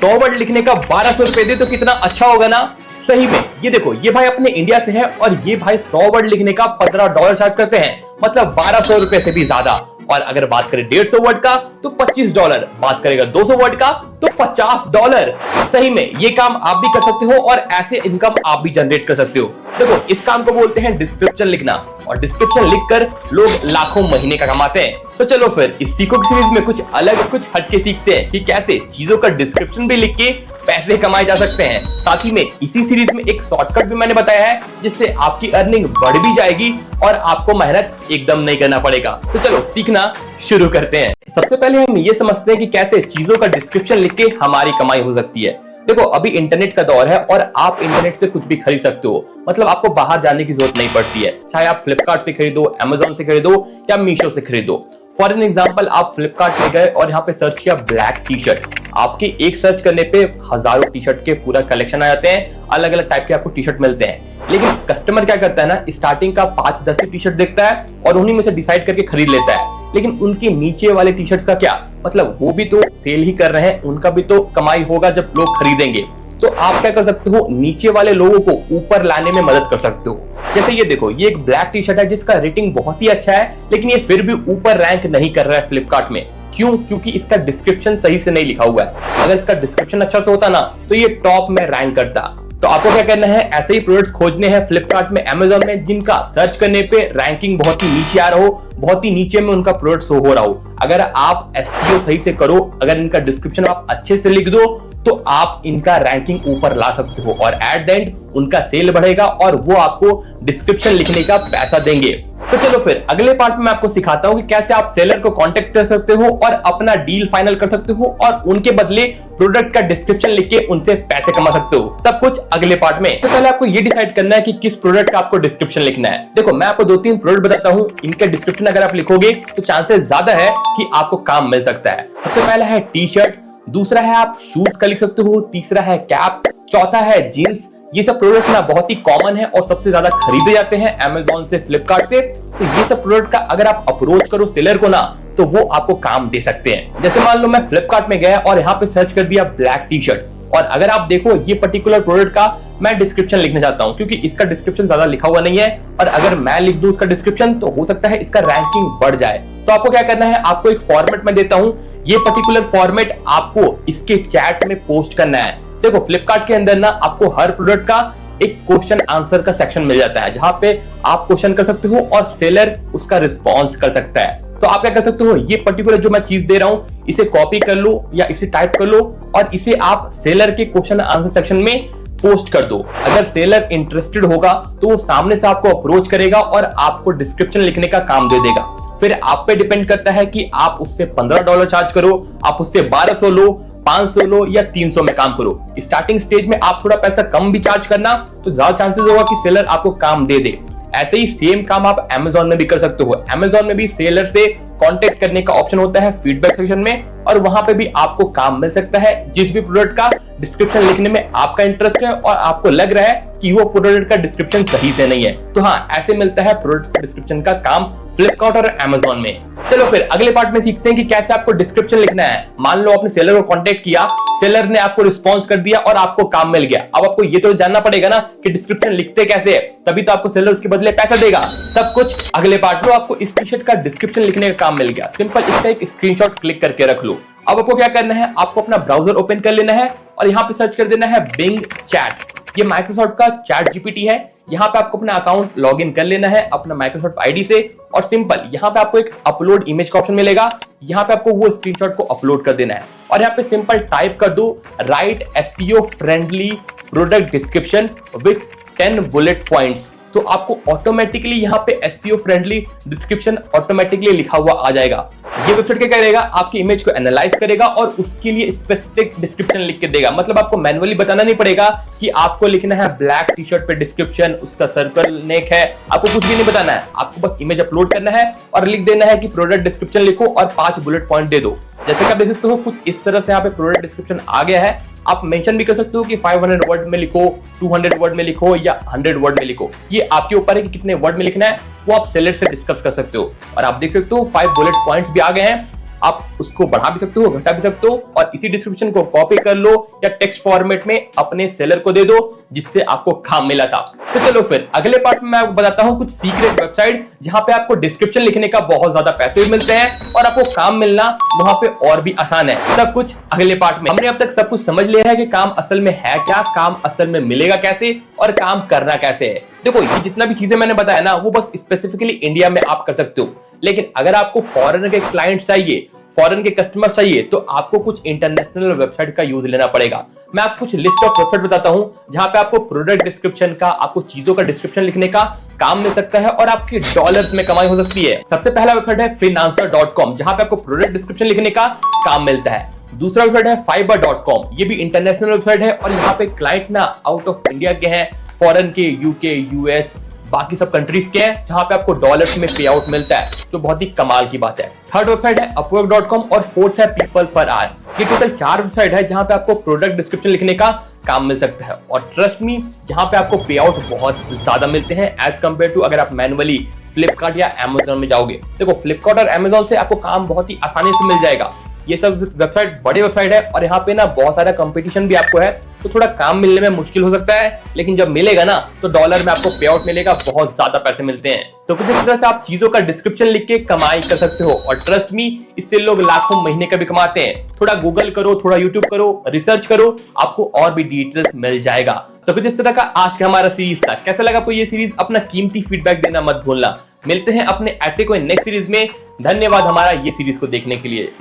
100 word लिखने का 1200 रुपए दे तो कितना अच्छा होगा ना। सही में ये देखो, ये भाई अपने इंडिया से है और ये भाई 100 वर्ड लिखने का $15 चार्ज करते हैं, मतलब 1200 रुपए से भी ज्यादा। और अगर बात करें 150 वर्ड का तो $25, बात करेगा 200 वर्ड का तो $50। सही में ये काम आप भी कर सकते हो और ऐसे इनकम आप भी जनरेट कर सकते हो। देखो इस काम को बोलते हैं डिस्क्रिप्शन लिखना, और डिस्क्रिप्शन लिखकर लोग लाखों महीने का कमाते हैं। तो चलो फिर इस सीखो की सीरीज में कुछ अलग कुछ हटके सीखते हैं कि कैसे चीजों का डिस्क्रिप्शन भी लिख के पैसे कमाए जा सकते हैं। साथ ही में इसी सीरीज में एक शॉर्टकट भी मैंने बताया है जिससे आपकी अर्निंग बढ़ भी जाएगी और आपको मेहनत एकदम नहीं करना पड़ेगा। तो चलो सीखना शुरू करते हैं। सबसे पहले हम ये समझते हैं कि कैसे चीजों का डिस्क्रिप्शन लिख के हमारी कमाई हो सकती है। देखो अभी इंटरनेट का दौर है और आप इंटरनेट से कुछ भी खरीद सकते हो, मतलब आपको बाहर जाने की जरूरत नहीं पड़ती है। चाहे आप फ्लिपकार्ट से खरीदो, अमेजोन से खरीदो या मीशो से खरीदो। फॉर एन एग्जाम्पल, आप फ्लिपकार्ट में गए और यहाँ पे सर्च किया ब्लैक टी शर्ट, आपके एक सर्च करने पे हजारों टी शर्ट के पूरा कलेक्शन आ जाते हैं, अलग अलग टाइप के आपको टी शर्ट मिलते हैं। लेकिन कस्टमर क्या करता है ना, स्टार्टिंग का 5-10 टी शर्ट देखता है और उन्हीं में से डिसाइड करके खरीद लेता है। लेकिन उनके नीचे वाले टी शर्ट्स का क्या, मतलब वो भी तो सेल ही कर रहे हैं, उनका भी तो कमाई होगा जब लोग खरीदेंगे। तो आप क्या कर सकते हो, नीचे वाले लोगों को ऊपर लाने में मदद कर सकते हो। जैसे ये देखो, ये एक ब्लैक टी शर्ट है जिसका रेटिंग बहुत ही अच्छा है, लेकिन ये फिर भी ऊपर रैंक नहीं कर रहा है फ्लिपकार्ट में। क्यों? क्योंकि इसका डिस्क्रिप्शन सही से नहीं लिखा हुआ है। अगर इसका डिस्क्रिप्शन अच्छा से होता ना तो ये टॉप में रैंक करता। तो आपको क्या करना है, ऐसे ही प्रोडक्ट्स खोजने हैं फ्लिपकार्ट में, अमेजोन में, जिनका सर्च करने पे रैंकिंग बहुत ही नीचे आ रहा हो, बहुत ही नीचे में उनका प्रोडक्ट शो हो रहा हो। अगर आप एसईओ सही से करो, अगर इनका डिस्क्रिप्शन आप अच्छे से लिख दो तो आप इनका रैंकिंग ऊपर ला सकते हो और एट द एंड उनका सेल बढ़ेगा और वो आपको डिस्क्रिप्शन लिखने का पैसा देंगे। तो चलो फिर अगले पार्ट में मैं आपको सिखाता हूँ कि कैसे आप सेलर को कांटेक्ट कर सकते हो और अपना डील फाइनल कर सकते हो और उनके बदले प्रोडक्ट का डिस्क्रिप्शन लिख के उनसे पैसे कमा सकते हो। सब कुछ अगले पार्ट में। तो पहले आपको ये डिसाइड करना है कि किस प्रोडक्ट का आपको डिस्क्रिप्शन लिखना है। देखो मैं आपको 2-3 प्रोडक्ट बताता हूँ, इनका डिस्क्रिप्शन अगर आप लिखोगे तो चांसेस ज्यादा है कि आपको काम मिल सकता है। सबसे पहला है टी शर्ट, दूसरा है आप शूज का लिख सकते हो, तीसरा है कैप, चौथा है जींस। ये सब प्रोडक्ट ना बहुत ही कॉमन है और सबसे ज्यादा खरीदे जाते हैं अमेजोन से, फ्लिपकार्ट से। तो ये सब प्रोडक्ट का अगर आप अप्रोच करो सेलर को ना तो वो आपको काम दे सकते हैं। जैसे मान लो मैं फ्लिपकार्ट में गया और यहाँ पे सर्च कर दिया ब्लैक टी शर्ट, और अगर आप देखो ये पर्टिकुलर प्रोडक्ट का मैं डिस्क्रिप्शन लिखना चाहता हूँ क्योंकि इसका डिस्क्रिप्शन ज्यादा लिखा हुआ नहीं है, और अगर मैं लिख दूं इसका डिस्क्रिप्शन तो हो सकता है इसका रैंकिंग बढ़ जाए। तो आपको क्या करना है, आपको एक फॉर्मेट में देता हूँ, ये पर्टिकुलर फॉर्मेट आपको इसके चैट में पोस्ट करना है। देखो फ्लिपकार्ट के अंदर ना आपको हर प्रोडक्ट का एक क्वेश्चन आंसर का सेक्शन मिल जाता है जहां पे आप क्वेश्चन कर सकते हो और सेलर उसका रिस्पॉन्स कर सकता है। तो आप क्या कर सकते हो, ये पर्टिकुलर जो मैं चीज दे रहा हूं इसे कॉपी कर लो या इसे टाइप कर लो और इसे आप सेलर के क्वेश्चन आंसर सेक्शन में पोस्ट कर दो। अगर सेलर इंटरेस्टेड होगा तो वो सामने से आपको अप्रोच करेगा और आपको डिस्क्रिप्शन लिखने का काम दे देगा। फिर आप पे डिपेंड करता है कि आप उससे $15 चार्ज करो, आप उससे 1200 लो, 500 लो या 300 में काम करो। स्टार्टिंग स्टेज में आप थोड़ा पैसा कम भी चार्ज करना तो ज्यादा चांसेस होगा कि सेलर आपको काम दे दे। ऐसे ही सेम काम आप अमेजोन में भी कर सकते हो। अमेजोन में भी सेलर से कांटेक्ट करने का ऑप्शन होता है फीडबैक सेक्शन में, और वहां पे भी आपको काम मिल सकता है जिस भी प्रोडक्ट का डिस्क्रिप्शन लिखने में आपका इंटरेस्ट है और आपको लग रहा है कि वो प्रोडक्ट का डिस्क्रिप्शन सही से नहीं है। तो हाँ, ऐसे मिलता है प्रोडक्ट डिस्क्रिप्शन का काम फ्लिपकार्ट और अमेजोन में। चलो फिर अगले पार्ट में सीखते हैं कि कैसे आपको डिस्क्रिप्शन लिखना है। मान लो आपने सेलर को कांटेक्ट किया, सेलर ने आपको रिस्पॉन्स कर दिया और आपको काम मिल गया। अब आपको ये तो जानना पड़ेगा ना कि डिस्क्रिप्शन लिखते कैसे है, तभी तो आपको सेलर उसके बदले पैसा देगा। सब कुछ अगले पार्ट में। आपको इस टी शर्ट का डिस्क्रिप्शन लिखने का काम मिल गया, सिंपल इसका एक स्क्रीनशॉट क्लिक करके रख लो। अब आपको क्या करना है, आपको अपना ब्राउजर ओपन कर लेना है और यहाँ पे सर्च कर देना है बिंग चैट। ये माइक्रोसॉफ्ट का चैट जीपीटी है। यहाँ पे आपको अपना अकाउंट लॉग इन कर लेना है अपना माइक्रोसॉफ्ट आईडी से, और सिंपल यहाँ पे आपको एक अपलोड इमेज का ऑप्शन मिलेगा। यहाँ पे आपको वो स्क्रीनशॉट को अपलोड कर देना है और यहाँ पे सिंपल टाइप कर दो right SEO friendly product description with 10 bullet points. तो आपको ऑटोमेटिकली यहाँ पे एसईओ फ्रेंडली डिस्क्रिप्शन ऑटोमेटिकली लिखा हुआ आ जाएगा। ये वेबसाइट क्या करेगा, आपकी इमेज को एनालाइज करेगा और उसके लिए स्पेसिफिक डिस्क्रिप्शन लिख के देगा। मतलब आपको मैन्युअली बताना नहीं पड़ेगा कि आपको लिखना है ब्लैक टी शर्ट पे डिस्क्रिप्शन, उसका सर्कल नेक है, आपको कुछ भी नहीं बताना है। आपको बस इमेज अपलोड करना है और लिख देना है कि प्रोडक्ट डिस्क्रिप्शन लिखो और 5 बुलेट पॉइंट दे दो। जैसे कि आप देख सकते हो कुछ इस तरह से यहाँ पे प्रोडक्ट डिस्क्रिप्शन आ गया है। आप मेंशन भी कर सकते हो कि 500 वर्ड में लिखो, 200 वर्ड में लिखो या 100 वर्ड में लिखो। ये आपके ऊपर है कि कितने वर्ड में लिखना है, वो आप सेलर से डिस्कस कर सकते हो। और आप देख सकते हो 5 बुलेट पॉइंट्स भी आ गए हैं। आप उसको बढ़ा भी सकते हो, घटा भी सकते हो, और इसी डिस्क्रिप्शन को कॉपी कर लो या टेक्स्ट फॉर्मेट में अपने सेलर को दे दो जिससे आपको काम मिला था। तो चलो फिर अगले पार्ट में मैं आपको बताता हूं कुछ सीक्रेट वेबसाइट जहां पे आपको डिस्क्रिप्शन लिखने का बहुत ज्यादा पैसे भी मिलते हैं और आपको काम मिलना वहां पे और भी आसान है। सब कुछ अगले पार्ट में। हमने अब तक सब कुछ समझ लिया है कि काम असल में है क्या, काम असल में मिलेगा कैसे और काम करना कैसे है। देखो ये जितना भी चीजें मैंने बताया ना वो बस स्पेसिफिकली इंडिया में आप कर सकते हो, लेकिन अगर आपको फॉरेन के क्लाइंट्स चाहिए, फॉरेन के कस्टमर चाहिए, तो आपको कुछ इंटरनेशनल वेबसाइट का यूज लेना पड़ेगा। मैं आपको कुछ लिस्ट ऑफ वेबसाइट बताता हूं जहां पे आपको प्रोडक्ट डिस्क्रिप्शन का, आपको चीजों का डिस्क्रिप्शन लिखने का काम मिल सकता है और आपकी डॉलर्स में कमाई हो सकती है। सबसे पहला वेबसाइट है freelancer.com जहां पे आपको प्रोडक्ट डिस्क्रिप्शन लिखने का काम मिलता है। दूसरा वेबसाइट है fiverr.com, ये भी इंटरनेशनल वेबसाइट है और यहाँ पे क्लाइंट ना आउट ऑफ इंडिया के हैं, फॉरेन के, यूके, यूएस, बाकी सब कंट्रीज के हैं, जहां पे आपको डॉलर्स में पे आउट मिलता है, जो बहुत ही कमाल की बात है। थर्ड वेबसाइट है upwork.com और फोर्थ है people per hour। ये टोटल 4 वेबसाइट है जहां पे आपको प्रोडक्ट डिस्क्रिप्शन लिखने का काम मिल सकता है और ट्रस्ट मी यहाँ पे आपको पे आउट बहुत ज्यादा मिलते हैं एज कम्पेयर टू अगर आप मैनुअली फ्लिपकार्ट या अमेजोन में जाओगे। देखो फ्लिपकार्ट और अमेजोन से आपको काम बहुत ही आसानी से मिल जाएगा। ये सब वेबसाइट बड़े वेबसाइट है और यहाँ पे ना बहुत सारा कंपटीशन भी आपको है, तो थोड़ा काम मिलने में मुश्किल हो सकता है, लेकिन जब मिलेगा ना तो डॉलर में आपको पे आउट मिलेगा, बहुत ज्यादा पैसे मिलते हैं। तो कुछ इस तरह से आप चीजों का डिस्क्रिप्शन लिख के कमाई कर सकते हो और ट्रस्ट मी इससे लोग लाखों महीने का भी कमाते हैं। थोड़ा गूगल करो, थोड़ा यूट्यूब करो, रिसर्च करो, आपको और भी डिटेल्स मिल जाएगा। तो कुछ इस तरह का आज का हमारा सीरीज था। कैसा लगा आपको ये सीरीज? अपना कीमती फीडबैक देना मत भूलना। मिलते हैं अपने ऐसे कोई नेक्स्ट सीरीज में। धन्यवाद हमारा ये सीरीज को देखने के लिए।